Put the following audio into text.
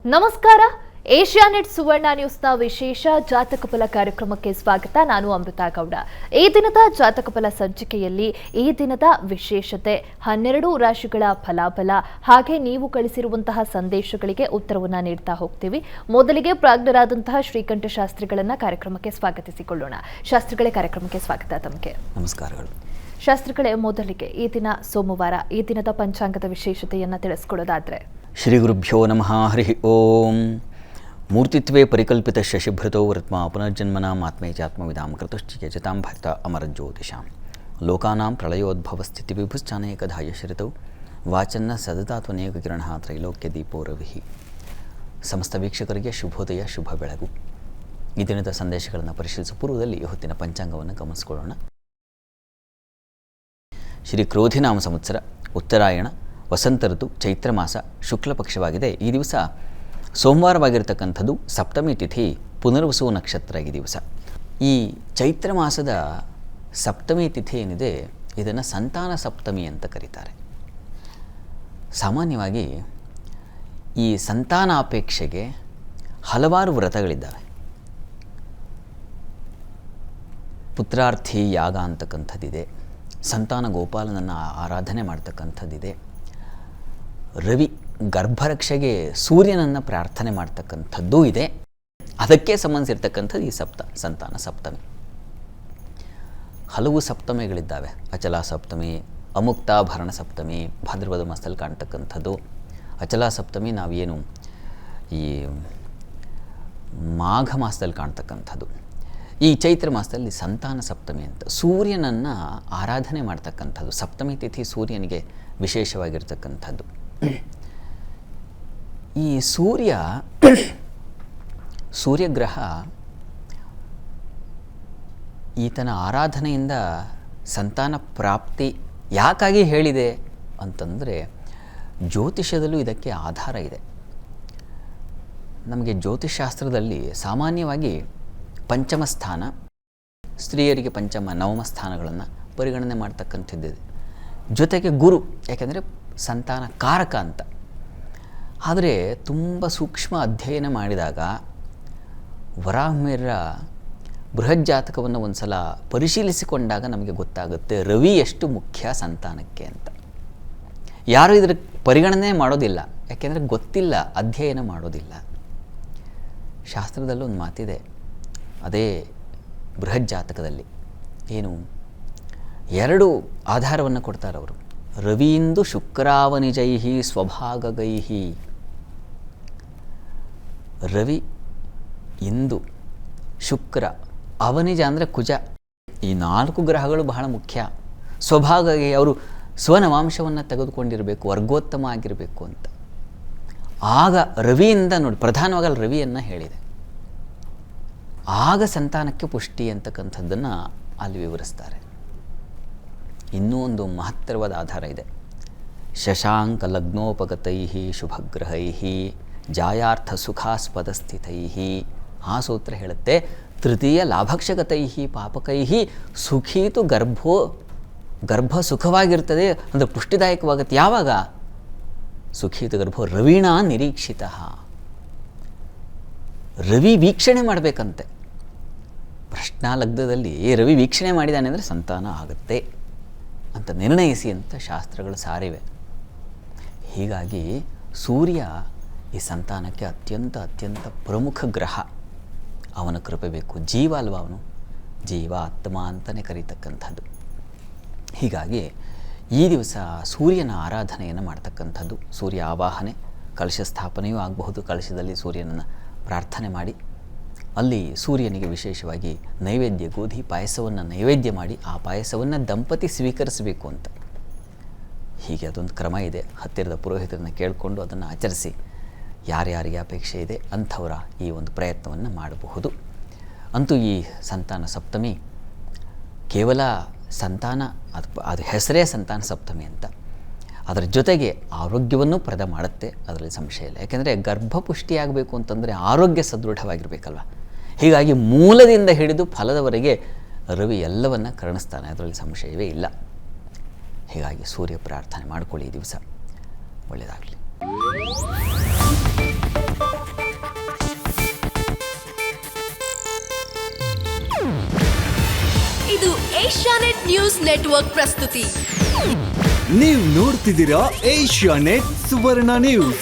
ನಮಸ್ಕಾರ. ಏಷ್ಯಾನೆಟ್ ಸುವರ್ಣ ನ್ಯೂಸ್ನ ವಿಶೇಷ ಜಾತಕ ಫಲ ಕಾರ್ಯಕ್ರಮಕ್ಕೆ ಸ್ವಾಗತ. ನಾನು ಅಮೃತ ಗೌಡ. ಈ ದಿನದ ಜಾತಕ ಫಲ ಸಂಚಿಕೆಯಲ್ಲಿ ಈ ದಿನದ ವಿಶೇಷತೆ, 12 ರಾಶಿಗಳ ಫಲಾಫಲ, ಹಾಗೆ ನೀವು ಕಳಿಸಿರುವಂತಹ ಸಂದೇಶಗಳಿಗೆ ಉತ್ತರವನ್ನು ನೀಡ್ತಾ ಹೋಗ್ತೀವಿ. ಮೊದಲಿಗೆ ಪ್ರಾಜ್ಞರಾದಂತಹ ಶ್ರೀಕಂಠ ಶಾಸ್ತ್ರಿಗಳನ್ನ ಕಾರ್ಯಕ್ರಮಕ್ಕೆ ಸ್ವಾಗತಿಸಿಕೊಳ್ಳೋಣ. ಶಾಸ್ತ್ರಿಗಳೇ, ಕಾರ್ಯಕ್ರಮಕ್ಕೆ ಸ್ವಾಗತ. ತಮಗೆ ನಮಸ್ಕಾರಗಳು. ಶಾಸ್ತ್ರಿಗಳೇ, ಮೊದಲಿಗೆ ಈ ದಿನ ಸೋಮವಾರ, ಈ ದಿನದ ಪಂಚಾಂಗದ ವಿಶೇಷತೆಯನ್ನ ತಿಳಿಸ್ಕೊಡೋದಾದ್ರೆ. ಶ್ರೀ ಗುರುಭ್ಯೋ ನಮಃ. ಹರಿ ಓಂ. ಮೂರ್ತಿತ್ವೇ ಪರಿಕಲ್ಪಿತ ಶಶಿಭೃತೋ ವೃತ್ಮ ಪುನರ್ಜನ್ಮನಾಂ ಆತ್ಮೇಚಾತ್ಮವಿದಾಂ ಕೃತಶ್ಚಿಯಜತಾಂ ಭಕ್ತ ಅಮರಜ್ಯೋತಿಷಾಂ ಲೋಕಾನಾಂ ಪ್ರಳಯೋದ್ಭವ ಸ್ಥಿತಿ ವಿಭುಶ್ಚಾನೇಕಧಾಯ ಶ್ರಿತೌ ವಾಚನ್ನ ಸದತಾತ್ವನೇಕ ಕಿರಣ ತ್ರೈಲೋಕ್ಯ ದೀಪೋ ರವಿಹಿ. ಸಮಸ್ತ ವೀಕ್ಷಕರಿಗೆ ಶುಭೋದಯ, ಶುಭ ಬೆಳಗು. ಈ ದಿನದ ಸಂದೇಶಗಳನ್ನು ಪರಿಶೀಲಿಸುವ ಪೂರ್ವದಲ್ಲಿ ಹೊತ್ತಿನ ಪಂಚಾಂಗವನ್ನು ಗಮನಿಸಿಕೊಳ್ಳೋಣ. ಶ್ರೀ ಕ್ರೋಧಿನಾಮ ಸಂವತ್ಸರ, ಉತ್ತರಾಯಣ, ವಸಂತ ಋತು, ಚೈತ್ರ ಮಾಸ, ಶುಕ್ಲ ಪಕ್ಷವಾಗಿದೆ. ಈ ದಿವಸ ಸೋಮವಾರವಾಗಿರ್ತಕ್ಕಂಥದ್ದು. ಸಪ್ತಮಿ ತಿಥಿ, ಪುನರ್ವಸು ನಕ್ಷತ್ರ ಈ ದಿವಸ. ಈ ಚೈತ್ರ ಮಾಸದ ಸಪ್ತಮಿ ತಿಥಿ ಏನಿದೆ, ಇದನ್ನು ಸಂತಾನ ಸಪ್ತಮಿ ಅಂತ ಕರೀತಾರೆ. ಸಾಮಾನ್ಯವಾಗಿ ಈ ಸಂತಾನಾಪೇಕ್ಷೆಗೆ ಹಲವಾರು ವ್ರತಗಳಿದ್ದಾವೆ. ಪುತ್ರಾರ್ಥಿ ಯಾಗ ಅಂತಕ್ಕಂಥದ್ದಿದೆ, ಸಂತಾನ ಗೋಪಾಲನನ್ನು ಆರಾಧನೆ ಮಾಡ್ತಕ್ಕಂಥದ್ದಿದೆ, ರವಿ ಗರ್ಭರಕ್ಷೆಗೆ ಸೂರ್ಯನನ್ನು ಪ್ರಾರ್ಥನೆ ಮಾಡ್ತಕ್ಕಂಥದ್ದೂ ಇದೆ. ಅದಕ್ಕೆ ಸಂಬಂಧಿಸಿರ್ತಕ್ಕಂಥದ್ದು ಈ ಸಂತಾನ ಸಪ್ತಮಿ. ಹಲವು ಸಪ್ತಮಿಗಳಿದ್ದಾವೆ. ಅಚಲ ಸಪ್ತಮಿ, ಅಮುಕ್ತಾಭರಣ ಸಪ್ತಮಿ, ಭಾದ್ರಪದ ಮಾಸದಲ್ಲಿ ಕಾಣ್ತಕ್ಕಂಥದ್ದು. ಅಚಲ ಸಪ್ತಮಿ ನಾವೇನು ಈ ಮಾಘ ಮಾಸದಲ್ಲಿ ಕಾಣ್ತಕ್ಕಂಥದ್ದು. ಈ ಚೈತ್ರ ಮಾಸದಲ್ಲಿ ಸಂತಾನ ಸಪ್ತಮಿ ಅಂತ ಸೂರ್ಯನನ್ನು ಆರಾಧನೆ ಮಾಡ್ತಕ್ಕಂಥದ್ದು. ಸಪ್ತಮಿ ತಿಥಿ ಸೂರ್ಯನಿಗೆ ವಿಶೇಷವಾಗಿರ್ತಕ್ಕಂಥದ್ದು. ಈ ಸೂರ್ಯಗ್ರಹ ಈತನ ಆರಾಧನೆಯಿಂದ ಸಂತಾನ ಪ್ರಾಪ್ತಿ ಯಾಕಾಗಿ ಹೇಳಿದೆ ಅಂತಂದರೆ, ಜ್ಯೋತಿಷ್ಯದಲ್ಲೂ ಇದಕ್ಕೆ ಆಧಾರ ಇದೆ. ನಮಗೆ ಜ್ಯೋತಿಷ್ಶಾಸ್ತ್ರದಲ್ಲಿ ಸಾಮಾನ್ಯವಾಗಿ ಪಂಚಮ ಸ್ಥಾನ, ಸ್ತ್ರೀಯರಿಗೆ ಪಂಚಮ ನವಮ ಸ್ಥಾನಗಳನ್ನು ಪರಿಗಣನೆ ಮಾಡ್ತಕ್ಕಂಥದ್ದಿದೆ. ಜೊತೆಗೆ ಗುರು, ಯಾಕೆಂದರೆ ಸಂತಾನ ಕಾರಕ ಅಂತ. ಆದರೆ ತುಂಬ ಸೂಕ್ಷ್ಮ ಅಧ್ಯಯನ ಮಾಡಿದಾಗ ವರಾಹಮಿಹಿರ ಬೃಹಜ್ಜಾತಕವನ್ನು ಒಂದು ಸಲ ಪರಿಶೀಲಿಸಿಕೊಂಡಾಗ ನಮಗೆ ಗೊತ್ತಾಗುತ್ತೆ ರವಿ ಎಷ್ಟು ಮುಖ್ಯ ಸಂತಾನಕ್ಕೆ ಅಂತ. ಯಾರೂ ಇದರ ಪರಿಗಣನೆ ಮಾಡೋದಿಲ್ಲ, ಯಾಕೆಂದರೆ ಗೊತ್ತಿಲ್ಲ, ಅಧ್ಯಯನ ಮಾಡೋದಿಲ್ಲ. ಶಾಸ್ತ್ರದಲ್ಲೂ ಒಂದು ಮಾತಿದೆ, ಅದೇ ಬೃಹಜ್ಜಾತಕದಲ್ಲಿ ಏನು 2 ಆಧಾರವನ್ನು ಕೊಡ್ತಾರೆ ಅವರು. ರವೀಂದು ಶುಕ್ರಾವನಿಜೈಹಿ ಸ್ವಭಾಗಗೈಹಿ. ರವಿ, ಇಂದು, ಶುಕ್ರ, ಅವನಿಜ ಅಂದರೆ ಕುಜ, ಈ 4 ಗ್ರಹಗಳು ಬಹಳ ಮುಖ್ಯ. ಸ್ವಭಾಗಗೆ ಅವರು ಸ್ವನವಾಂಶವನ್ನು ತೆಗೆದುಕೊಂಡಿರಬೇಕು, ವರ್ಗೋತ್ತಮ ಆಗಿರಬೇಕು ಅಂತ. ಆಗ ರವಿಯಿಂದ ನೋಡಿ, ಪ್ರಧಾನವಾಗಿ ಅಲ್ಲಿ ರವಿಯನ್ನು ಹೇಳಿದೆ. ಆಗ ಸಂತಾನಕ್ಕೆ ಪುಷ್ಟಿ ಅಂತಕ್ಕಂಥದ್ದನ್ನು ಅಲ್ಲಿ ವಿವರಿಸ್ತಾರೆ. ಇನ್ನೂ ಒಂದು ಮಹತ್ತರವಾದ ಆಧಾರ ಇದೆ. ಶಶಾಂಕ ಲಗ್ನೋಪಗತೈ ಶುಭಗ್ರಹೈ ಜಾಯಾರ್ಥ ಸುಖಾಸ್ಪದ ಸ್ಥಿತೈ. ಆ ಸೂತ್ರ ಹೇಳುತ್ತೆ, ತೃತೀಯ ಲಾಭಕ್ಷಗತೈ ಪಾಪಕೈ ಸುಖೀತು ಗರ್ಭ ಸುಖವಾಗಿರ್ತದೆ, ಅಂದರೆ ಪುಷ್ಟಿದಾಯಕವಾಗುತ್ತೆ. ಯಾವಾಗ? ಸುಖೀತು ಗರ್ಭೋ ರವೀಣ ನಿರೀಕ್ಷಿತ. ರವಿ ವೀಕ್ಷಣೆ ಮಾಡಬೇಕಂತೆ. ಪ್ರಶ್ನಾಲಗ್ನದಲ್ಲಿ ರವಿ ವೀಕ್ಷಣೆ ಮಾಡಿದಾನೆ ಅಂದರೆ ಸಂತಾನ ಆಗುತ್ತೆ ಅಂತ ನಿರ್ಣಯಿಸಿ ಅಂತ ಶಾಸ್ತ್ರಗಳು ಸಾರಿವೆ. ಹೀಗಾಗಿ ಸೂರ್ಯ ಈ ಸಂತಾನಕ್ಕೆ ಅತ್ಯಂತ ಪ್ರಮುಖ ಗ್ರಹ. ಅವನ ಕೃಪೆ ಬೇಕು. ಜೀವ ಅಲ್ವ ಅವನು, ಜೀವ ಆತ್ಮ ಅಂತಲೇ ಕರೀತಕ್ಕಂಥದ್ದು. ಹೀಗಾಗಿ ಈ ದಿವಸ ಸೂರ್ಯನ ಆರಾಧನೆಯನ್ನು ಮಾಡ್ತಕ್ಕಂಥದ್ದು. ಸೂರ್ಯ ಆವಾಹನೆ, ಕಲಶ ಸ್ಥಾಪನೆಯೂ ಆಗಬಹುದು. ಕಲಶದಲ್ಲಿ ಸೂರ್ಯನನ್ನು ಪ್ರಾರ್ಥನೆ ಮಾಡಿ ಅಲ್ಲಿ ಸೂರ್ಯನಿಗೆ ವಿಶೇಷವಾಗಿ ನೈವೇದ್ಯ, ಗೋಧಿ ಪಾಯಸವನ್ನು ನೈವೇದ್ಯ ಮಾಡಿ ಆ ಪಾಯಸವನ್ನು ದಂಪತಿ ಸ್ವೀಕರಿಸಬೇಕು ಅಂತ. ಹೀಗೆ ಅದೊಂದು ಕ್ರಮ ಇದೆ. ಹತ್ತಿರದ ಪುರೋಹಿತರನ್ನು ಕೇಳಿಕೊಂಡು ಅದನ್ನು ಆಚರಿಸಿ ಯಾರ್ಯಾರಿಗೆ ಅಪೇಕ್ಷೆ ಇದೆ ಅಂಥವರ ಈ ಒಂದು ಪ್ರಯತ್ನವನ್ನು ಮಾಡಬಹುದು. ಅಂತೂ ಈ ಸಂತಾನ ಸಪ್ತಮಿ ಕೇವಲ ಸಂತಾನ, ಅದು ಹೆಸರೇ ಸಂತಾನ ಸಪ್ತಮಿ ಅಂತ. ಅದರ ಜೊತೆಗೆ ಆರೋಗ್ಯವನ್ನು ಪ್ರದ ಮಾಡುತ್ತೆ, ಅದರಲ್ಲಿ ಸಂಶಯ ಇಲ್ಲ. ಯಾಕೆಂದರೆ ಗರ್ಭಪುಷ್ಟಿಯಾಗಬೇಕು ಅಂತಂದರೆ ಆರೋಗ್ಯ ಸದೃಢವಾಗಿರಬೇಕಲ್ವ. ಹೀಗಾಗಿ ಮೂಲದಿಂದ ಹಿಡಿದು ಫಲದವರೆಗೆ ರವಿ ಎಲ್ಲವನ್ನು ಕರುಣಿಸ್ತಾನೆ, ಅದರಲ್ಲಿ ಸಂಶಯವೇ ಇಲ್ಲ. ಹೀಗಾಗಿ ಸೂರ್ಯ ಪ್ರಾರ್ಥನೆ ಮಾಡಿಕೊಳ್ಳಿ ಈ ದಿವಸ. ಒಳ್ಳೆಯದಾಗಲಿ. ಏಷ್ಯಾನೆಟ್ ನ್ಯೂಸ್ ನೆಟ್ವರ್ಕ್ ಪ್ರಸ್ತುತಿ. ನೀವು ನೋಡ್ತಿದ್ದೀರಾ ಏಷ್ಯಾನೆಟ್ ಸುವರ್ಣ ನ್ಯೂಸ್.